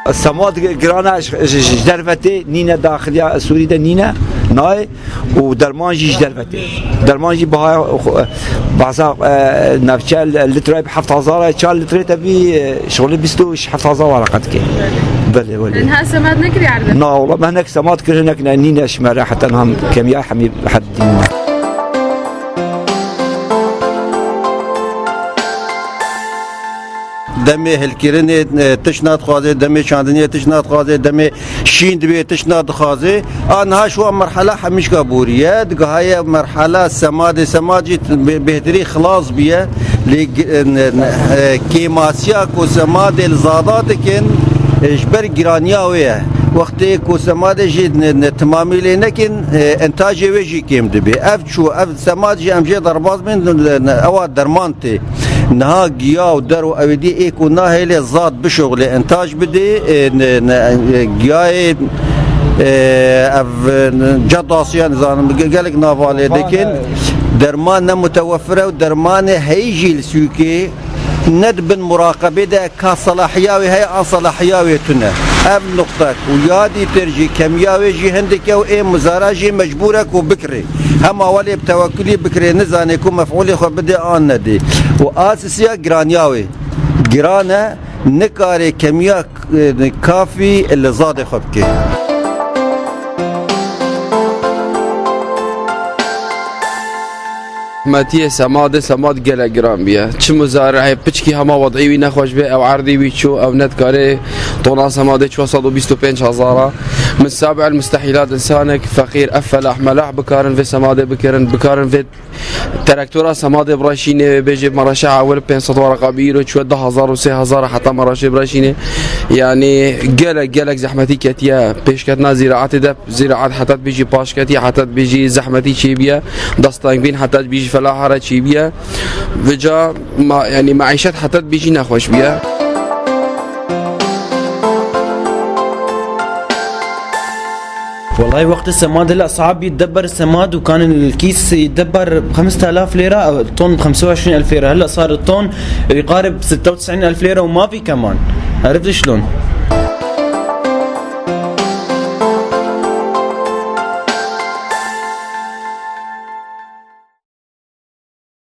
السماد جرانا جدرفتي نينا داخلية سوري ده نينا ناي ودرمانجي جدرفتي درمانجي بها بعضا نفشة اللتر ب7000 شال لتر تبي شغل بيستوش 7000 على قد كي بله ولا لأنها سماد نكري عرضه نا والله ما هناك سماد كل هناك نينا شمارة حتى نهم كمية حمي حد دمي هالكيرني تشنات خازي دمي شاندنية تشنات خازي دمي شين دبي تشنات خازي أنا شو مرحلة حمش كابورية هاي مرحلة سماد بهتري خلاص بيه كيماسيا كو سماد الزادات كن إجبر جرانياوية وقتی کو سماد جی تمامی لینکن انتاج ویجی کم دبی شو سماد جی امجد درباز من اواد درمانتی نها گیا و در و اویدی ایکو ناهیل زاد بشغل انتاج بدی گیای جد آسیان زانم گلک نافاله دکن درمان نمتوفره و درمان هیجی لسوکی ندبن مراقبه ده كصلاحياوي هي عن صلاحياوي تنا ام نقطة ويادي ترجي كمياوي جي هندك او اي مزاراجي مجبورك وبكري هما ولي بتوكلي بكري نزاني كو مفعولي خو بدي ان ندي واساسيا جرانياوي جرانا نكاري كميا كافي اللي زاد خبكي ماتيه سماد جل جرام بيه چه مزارعه بچکی هما وضعی نخوش به او عرضی وی چو او نت کاره طونا سماد 425,000 من سابع المستحيلات انسانك فقير افلح ملاح بكارن في سماد بكارن في تراكتورا سماد براشينه بيجي مراشع اول 500 ورقه بيرو چو 10,000 و 3,000 حتى مراشع براشينه يعني جلك زحمتي كتيا بيشكتنا زراعه ده زراعه حتى بيجي باشكتي حتى بيجي زحمتي شي بيه دستان بين حتى بيجي فلاحة شي بيه وجا ما يعني معيشة حتى بيجي نخوش بيه والله وقت السماد هلا صعب يتدبر السماد وكان الكيس يتدبر ب 5000 ليرة او الطن ب 25,000 ليرة هلا صار الطن يقارب 96,000 ليرة وما في كمان عرفت شلون؟